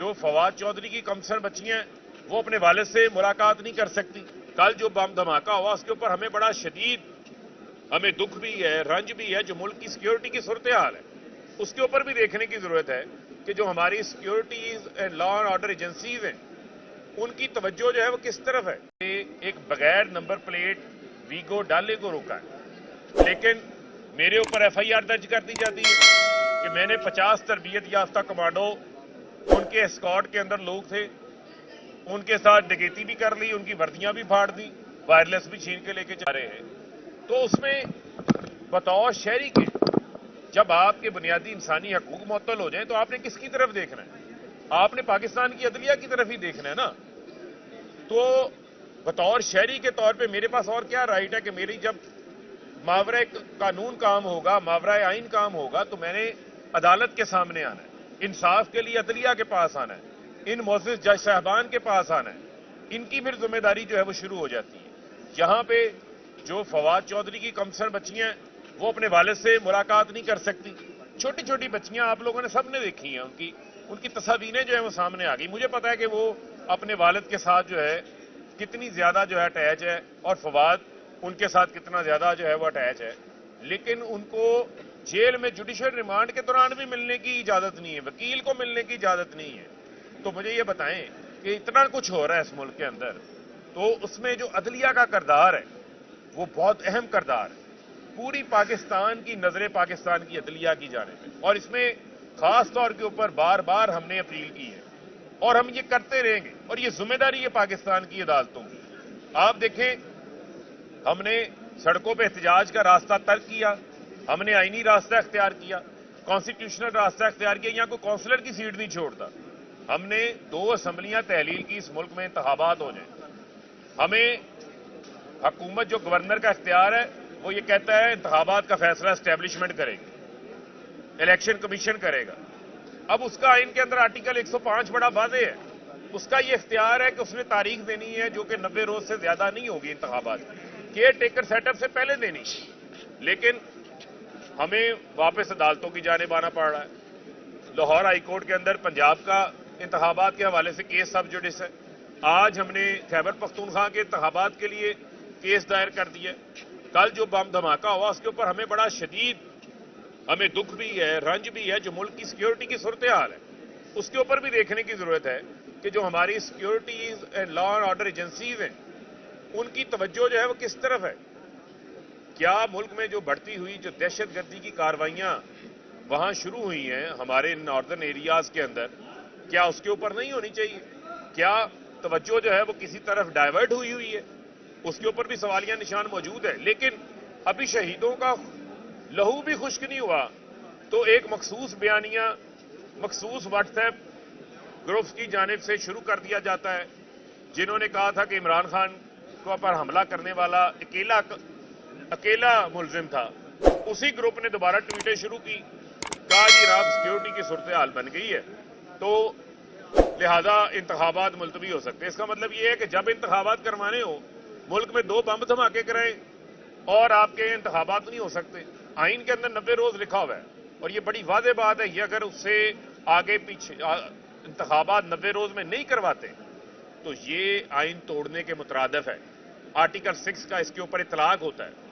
जो फवाद चौधरी की कमसर बच्चियां हैं वो अपने वालिद से मुलाकात नहीं कर सकती। कल जो बम धमाका हुआ उसके ऊपर हमें बड़ा शदीद हमें दुख भी है, रंज भी है। जो मुल्क की सिक्योरिटी की सूरत हाल है उसके ऊपर भी देखने की जरूरत है कि जो हमारी securities and law and order agencies हैं उनकी तवज्जो जो है वो किस तरफ है। एक बगैर नंबर प्लेट वीगो डाले को रोका है, लेकिन मेरे ऊपर FIR दर्ज कर दी जाती है कि मैंने 50 तरबियत याफ्ता कमांडो उनके एस्कॉर्ट के अंदर लोग थे, उनके साथ डकैती भी कर ली, उनकी वर्दियां भी फाड़ दी, वायरलेस भी छीन के लेके जा रहे हैं। तो उसमें बतौर शहरी के जब आपके बुनियादी इंसानी हकूक मुअत्तल हो जाए तो आपने किसकी तरफ देखना है? आपने पाकिस्तान की अदलिया की तरफ ही देखना है ना। तो बतौर शहरी के तौर पे मेरे पास और क्या राइट है कि मेरी जब मावरा कानून काम होगा, मावरा आइन काम होगा, तो मैंने अदालत के सामने आना है, इंसाफ के लिए अदलिया के पास आना है, इन मोअज़्ज़िज़ जज साहबान के पास आना है। इनकी फिर जिम्मेदारी जो है वो शुरू हो जाती है। यहां पे जो फवाद चौधरी की कमसर बच्चियां हैं वो अपने वालिद से मुलाकात नहीं कर सकती। छोटी छोटी बच्चियां आप लोगों ने सबने देखी हैं, उनकी तस्वीरें जो है वो सामने आ गई। मुझे पता है कि वो अपने वालिद के साथ जो है कितनी ज्यादा जो है अटैच है और फवाद उनके साथ कितना ज्यादा जो है वो अटैच है, लेकिन उनको जेल में जुडिशियल रिमांड के दौरान भी मिलने की इजाजत नहीं है, वकील को मिलने की इजाजत नहीं है। तो मुझे ये बताएं कि इतना कुछ हो रहा है इस मुल्क के अंदर, तो उसमें जो अदलिया का किरदार है वो बहुत अहम किरदार है। पूरी पाकिस्तान की नजरें पाकिस्तान की अदलिया की जानिब है और इसमें खास तौर के ऊपर बार बार हमने अपील की है और हम ये करते रहेंगे और ये जिम्मेदारी है पाकिस्तान की अदालतों की। आप देखें, हमने सड़कों पे एहतजाज का रास्ता तर्क किया, हमने आईनी रास्ता इख्तियार किया, कॉन्स्टिट्यूशनल रास्ता इख्तियार किया, यहां कोई काउंसलर की सीट नहीं छोड़ता। हमने 2 असम्बलियां तहलील की, इस मुल्क में इंतखाबात हो जाए। हमें हुकूमत जो गवर्नर का इख्तियार है वो ये कहता है इंतखाबात का फैसला एस्टेब्लिशमेंट करेगी, इलेक्शन कमीशन करेगा। अब उसका आइन के अंदर आर्टिकल 105 बड़ा वाज़ेह है, उसका ये इख्तियार है कि उसने तारीख देनी है जो कि 90 रोज से ज्यादा नहीं होगी इंतखाबात, केयर टेकर सेटअप से पहले देनी। लेकिन हमें वापस अदालतों की जानिब आना पड़ रहा है। लाहौर हाईकोर्ट के अंदर पंजाब का इंतखाबात के हवाले से केस सब जुडिस है। आज हमने खैबर पख्तूनख्वा के इंतखाबात के लिए केस दायर कर दिया। कल जो बम धमाका हुआ उसके ऊपर हमें बड़ा शदीद हमें दुख भी है, रंज भी है। जो मुल्क की सिक्योरिटी की सूरत हाल है उसके ऊपर भी देखने की जरूरत है कि जो हमारी securities and law and order agencies हैं उनकी तवज्जो जो है वो किस तरफ है। क्या मुल्क में जो बढ़ती हुई जो दहशतगर्दी की कार्रवाइयां वहां शुरू हुई हैं हमारे नॉर्दर्न एरियाज के अंदर, क्या उसके ऊपर नहीं होनी चाहिए? क्या तवज्जो जो है वो किसी तरफ डाइवर्ट हुई है? उसके ऊपर भी सवालिया निशान मौजूद है। लेकिन अभी शहीदों का लहू भी खुश्क नहीं हुआ तो एक मखसूस बयानिया मखसूस व्हाट्सएप ग्रुप्स की जानिब से शुरू कर दिया जाता है, जिन्होंने कहा था कि इमरान खान को पर हमला करने वाला अकेला मुलजिम था। उसी ग्रुप ने दोबारा ट्वीटें शुरू की, कहा जी जनाब सिक्योरिटी की सूरत हाल बन गई है तो लिहाजा इंतखाबात मुलतवी हो सकते हैं। इसका मतलब यह है कि जब इंतखाबात करवाने हो मुल्क में 2 बम धमाके कराएं और आपके इंतखाबात नहीं हो सकते। आइन के अंदर 90 रोज लिखा हुआ है और ये बड़ी वाज़ेह बात है। ये अगर उससे आगे पीछे इंतखाबात 90 रोज में नहीं करवाते तो ये आइन तोड़ने के मुतरादिफ है। आर्टिकल 6 का इसके ऊपर इतलाक होता है।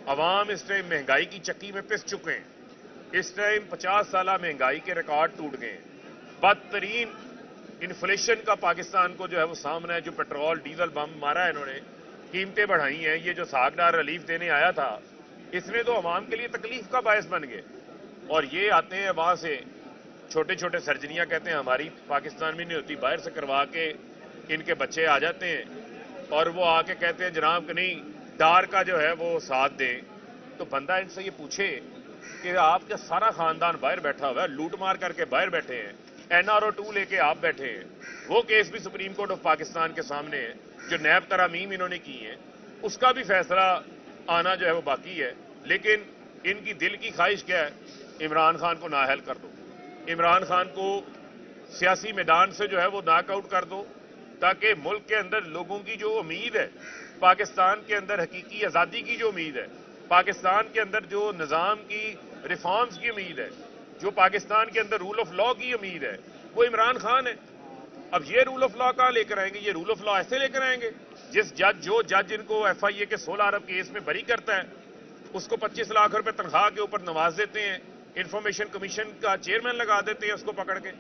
अवाम इस टाइम महंगाई की चक्की में पिस चुके हैं। इस टाइम 50 साल महंगाई के रिकॉर्ड टूट गए हैं। बदतरीन इन्फ्लेशन का पाकिस्तान को जो है वो सामना है। जो पेट्रोल डीजल बम मारा है इन्होंने, कीमतें बढ़ाई हैं। ये जो सागदार रिलीफ देने आया था इसने तो अवाम के लिए तकलीफ का बायस बन गए। और ये आते हैं वहां से छोटे छोटे सर्जरियां, कहते हैं हमारी पाकिस्तान में नहीं होती, बाहर से करवा के इनके बच्चे आ जाते हैं और वो आके कहते हैं जनाब कि नहीं डार का जो है वो साथ दें। तो बंदा इनसे ये पूछे कि आपका सारा खानदान बाहर बैठा हुआ है, लूट मार करके बाहर बैठे हैं, NRO 2 लेके आप बैठे हैं, वो केस भी सुप्रीम कोर्ट ऑफ पाकिस्तान के सामने है। जो नैब तरामीम इन्होंने की है उसका भी फैसला आना जो है वो बाकी है। लेकिन इनकी दिल की ख्वाहिश क्या है? इमरान खान को नाअहल कर दो, इमरान खान को सियासी मैदान से जो है वो नॉकआउट कर दो, ताकि मुल्क के अंदर लोगों की जो उम्मीद है, पाकिस्तान के अंदर हकीकी आज़ादी की जो उम्मीद है, पाकिस्तान के अंदर जो निज़ाम की रिफॉर्म्स की उम्मीद है, जो पाकिस्तान के अंदर रूल ऑफ लॉ की उम्मीद है, وہ عمران خان ہے. اب یہ رول آف لا کہاں لے کر آئیں گے؟ یہ رول آف لا ایسے لے کر آئیں گے جو جج ان کو ایف آئی اے کے 16 ارب کیس میں بری کرتا ہے اس کو 25 لاکھ روپے تنخواہ کے اوپر نواز دیتے ہیں, انفارمیشن کمیشن کا چیئرمین لگا دیتے ہیں اس کو پکڑ کے.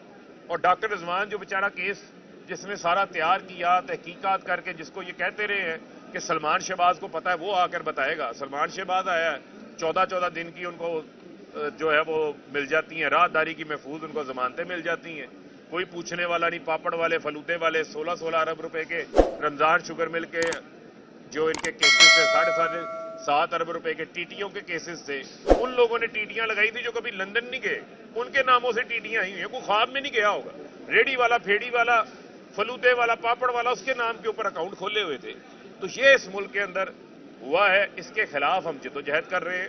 اور ڈاکٹر رضوان جو بیچارہ کیس جس نے سارا تیار کیا تحقیقات کر کے, جس کو یہ کہتے رہے ہیں کہ سلمان شہباز کو پتا ہے, وہ آ کر بتائے گا. سلمان شہباز آیا ہے, 14 دن کی ان کو جو ہے وہ مل جاتی ہیں, راہداری کی محفوظ ان کو ضمانتیں مل جاتی ہیں. کوئی پوچھنے والا نہیں. پاپڑ والے فلودے والے 16 ارب روپے کے رمضان شوگر مل کے جو ان کے کیسز تھے 7.5 ارب روپے کے ٹیٹیوں کے کیسز تھے, ان لوگوں نے ٹیٹیاں لگائی تھی جو کبھی لندن نہیں گئے, ان کے ناموں سے ٹیٹیاں آئی ہیں. کوئی خواب میں نہیں گیا ہوگا. ریڑی والا, پھیڑی والا, فلودے والا, پاپڑ والا, اس کے نام کے اوپر اکاؤنٹ کھولے ہوئے تھے. تو یہ اس ملک کے اندر ہوا ہے. اس کے خلاف ہم جدوجہد کر رہے ہیں.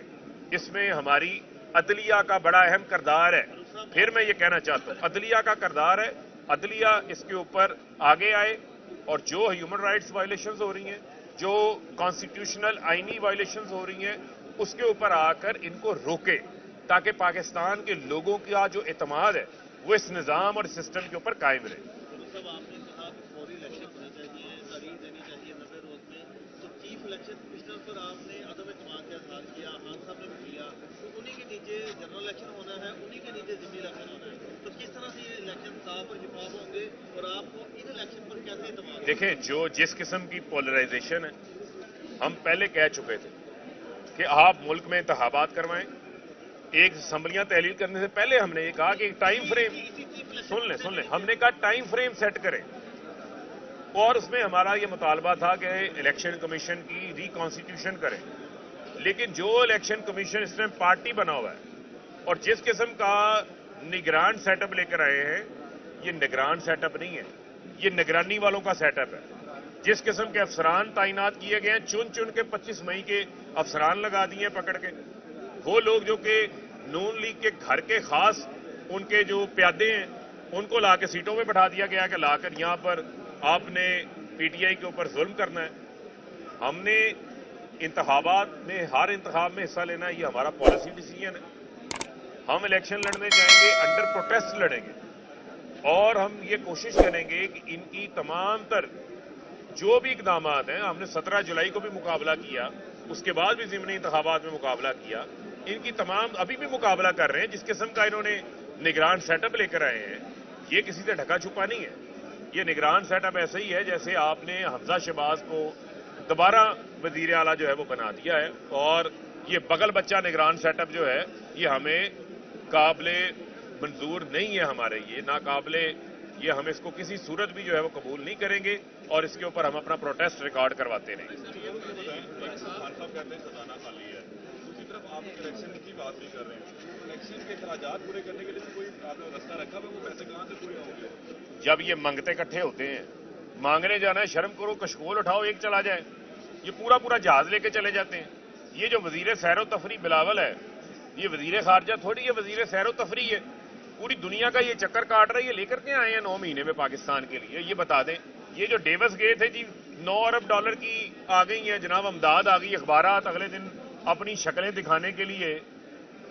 اس میں ہماری عدلیہ کا بڑا اہم کردار ہے. پھر میں یہ کہنا چاہتا ہوں عدلیہ کا کردار ہے. عدلیہ اس کے اوپر آگے آئے اور جو ہیومن رائٹس وائلیشنز ہو رہی ہیں, جو کانسٹیٹیوشنل آئینی وائلیشنز ہو رہی ہیں, اس کے اوپر آ کر ان کو روکے تاکہ پاکستان کے لوگوں کا جو اعتماد ہے وہ اس نظام اور سسٹم کے اوپر قائم رہے. آپ نے کہا کہ فوری الیکشن ہونا چاہیے, تاریخ دینی چاہیے 90 روز میں, تو چیف الیکشن کمشنر پر آپ نے عدم اعتماد کا اظہار کیا, خان صاحب نے بھی کیا, تو انہی کے نیچے جنرل الیکشن ہونا ہے, انہی کے نیچے ضمنی الیکشن ہونا ہے, تو کس طرح سے یہ الیکشن صاف اور شفاف ہوں گے اور آپ کو ان الیکشن پر کیسے اعتماد؟ دیکھیں, جس قسم کی پولرائزیشن ہے, ہم پہلے کہہ چکے تھے کہ آپ ملک میں انتخابات کروائیں. ایک اسمبلیاں تحلیل کرنے سے پہلے ہم نے یہ کہا کہ ٹائم فریم سن لیں ہم نے کہا ٹائم فریم سیٹ کریں, اور اس میں ہمارا یہ مطالبہ تھا کہ الیکشن کمیشن کی ری کانسٹیٹیوشن کریں. لیکن جو الیکشن کمیشن اس میں پارٹی بنا ہوا ہے اور جس قسم کا نگران سیٹ اپ لے کر آئے ہیں, یہ نگران سیٹ اپ نہیں ہے, یہ نگرانی والوں کا سیٹ اپ ہے. جس قسم کے افسران تعینات کیے گئے ہیں, چن کے 25 مئی کے افسران لگا دیے ہیں پکڑ کے. وہ لوگ جو کہ نون لیگ کے گھر کے خاص ان کے جو پیادے ہیں ان کو لا کے سیٹوں میں بٹھا دیا گیا کہ لا کر یہاں پر آپ نے پی ٹی آئی کے اوپر ظلم کرنا ہے. ہم نے انتخابات میں ہر انتخاب میں حصہ لینا ہے, یہ ہمارا پالیسی ڈیسیجن ہے. ہم الیکشن لڑنے جائیں گے, انڈر پروٹیسٹ لڑیں گے, اور ہم یہ کوشش کریں گے کہ ان کی تمام تر جو بھی اقدامات ہیں, ہم نے 17 جولائی کو بھی مقابلہ کیا, اس کے بعد بھی ضمنی انتخابات میں مقابلہ کیا, ان کی تمام ابھی بھی مقابلہ کر رہے ہیں. جس قسم کا انہوں نے نگران سیٹ اپ لے کر آئے ہیں, یہ کسی سے ڈھکا چھپا نہیں ہے. یہ نگران سیٹ اپ ایسا ہی ہے جیسے آپ نے حمزہ شہباز کو دوبارہ وزیر اعلیٰ جو ہے وہ بنا دیا ہے, اور یہ بغل بچہ نگران سیٹ اپ جو ہے یہ ہمیں قابل منظور نہیں ہے. ہمارے یہ ناقابل, یہ ہم اس کو کسی صورت بھی جو ہے وہ قبول نہیں کریں گے, اور اس کے اوپر ہم اپنا پروٹیسٹ ریکارڈ کرواتے رہیں گے. دوسری طرف آپ الیکشن کی بات بھی کر رہے ہیں, الیکشن کے اخراجات پورے کرنے کے لیے کوئی آپ نے رستہ رکھا ہے, وہ پیسے کہاں سے پورے ہوں گے؟ جب یہ منگتے اکٹھے ہوتے ہیں, مانگنے جانا ہے, شرم کرو, کشکول اٹھاؤ, ایک چلا جائے. یہ پورا جہاز لے کے چلے جاتے ہیں. یہ جو وزیر سیر و تفریح بلاول ہے, یہ وزیر خارجہ تھوڑی, یہ وزیر سیر و تفریح ہے. پوری دنیا کا یہ چکر کاٹ رہا ہے. یہ لے کر کے آئے ہیں 9 مہینے میں پاکستان کے لیے. یہ بتا دیں, یہ جو ڈیوس گئے تھے جی, 9 ارب ڈالر کی آ گئی ہیں جناب امداد آ گئی. اخبارات اگلے دن اپنی شکلیں دکھانے کے لیے,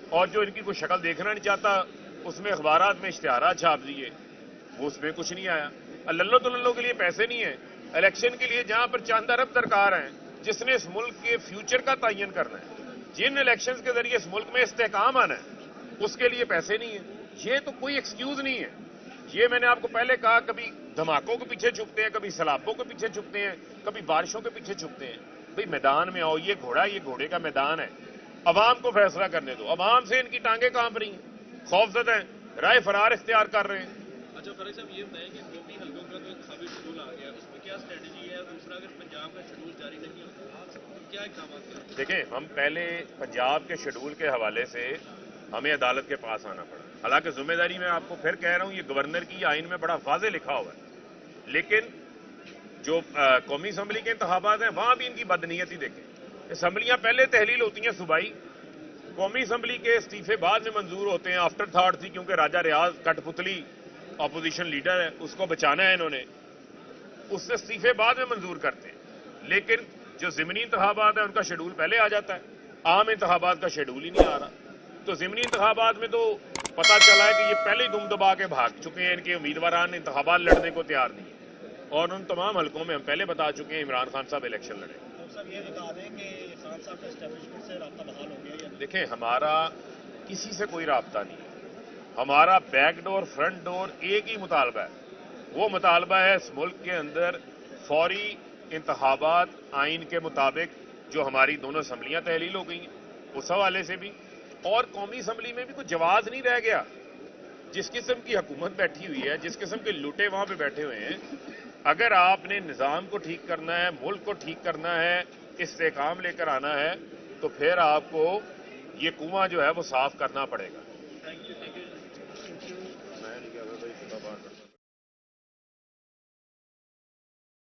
اور جو ان کی کوئی شکل دیکھنا نہیں چاہتا اس میں اخبارات میں اشتہارات چھاپ دیے, وہ اس میں کچھ نہیں آیا. للو تو للو کے لیے پیسے نہیں ہیں. الیکشن کے لیے جہاں پر چند ارب درکار ہیں, جس نے اس ملک کے فیوچر کا تعین کرنا ہے, جن الیکشنز کے ذریعے اس ملک میں استحکام آنا ہے, اس کے لیے پیسے نہیں ہیں. یہ تو کوئی ایکسکیوز نہیں ہے. یہ میں نے آپ کو پہلے کہا, کبھی دھماکوں کے پیچھے چھپتے ہیں, کبھی سیلابوں کے پیچھے چھپتے ہیں, کبھی بارشوں کے پیچھے چھپتے ہیں. بھئی میدان میں آؤ, یہ گھوڑے کا میدان ہے. عوام کو فیصلہ کرنے دو. عوام سے ان کی ٹانگیں کانپ رہی ہیں, خوف زدہ ہیں, رائے فرار اختیار کر رہے ہیں. اچھا فاروق صاحب, یہ بتائیں کہ قومی حلقوں کا تو انتخابی شیڈول آ گیا, اس میں کیا اسٹریٹجی ہے؟ دوسرا, اگر پنجاب کا شیڈول جاری نہیں ہوتا تو کیا اقدامات کریں؟ دیکھیں, ہم پہلے پنجاب کے شیڈول کے حوالے سے ہمیں عدالت کے پاس آنا پڑا. حالانکہ ذمہ داری میں آپ کو پھر کہہ رہا ہوں, یہ گورنر کی آئین میں بڑا واضح لکھا ہوا ہے. لیکن جو قومی اسمبلی کے انتخابات ہیں وہاں بھی ان کی بدنیتی دیکھیں. اسمبلیاں پہلے تحلیل ہوتی ہیں صوبائی, قومی اسمبلی کے استعفے بعد میں منظور ہوتے ہیں. آفٹر تھاٹ تھی, کیونکہ راجہ ریاض کٹ پتلی اپوزیشن لیڈر ہے, اس کو بچانا ہے انہوں نے, اس سے استعفے بعد میں منظور کرتے ہیں. لیکن جو ضمنی انتخابات ہیں ان کا شیڈول پہلے آ جاتا ہے, عام انتخابات کا شیڈول ہی نہیں آ رہا. تو ضمنی انتخابات میں تو पता चला है कि ये पहले ही दुम दबा के भाग चुके हैं, इनके उम्मीदवारान इंतखाबात लड़ने को तैयार नहीं है, और उन तमाम हलकों में हम पहले बता चुके हैं इमरान खान साहब इलेक्शन लड़े। तो सर ये बता दें कि खान साहब का एस्टेब्लिशमेंट से राब्ता बहाल हो गया या नहीं? देखें, हमारा किसी से कोई राब्ता नहीं है, हमारा बैक डोर फ्रंट डोर एक ही मुतालबा है, वो मुतालबा है इस मुल्क के अंदर फौरी इंतखाबात आइन के मुताबिक, जो हमारी दोनों असम्बलियां तहलील हो गई हैं उस हवाले से भी, और कौमी असम्बली में भी कोई जवाब नहीं रह गया। जिस किस्म की हुकूमत बैठी हुई है, जिस किस्म के लुटे वहां पे बैठे हुए हैं, अगर आपने निज़ाम को ठीक करना है, मुल्क को ठीक करना है, इस्तेकाम लेकर आना है, तो फिर आपको ये कुआं जो है वो साफ करना पड़ेगा।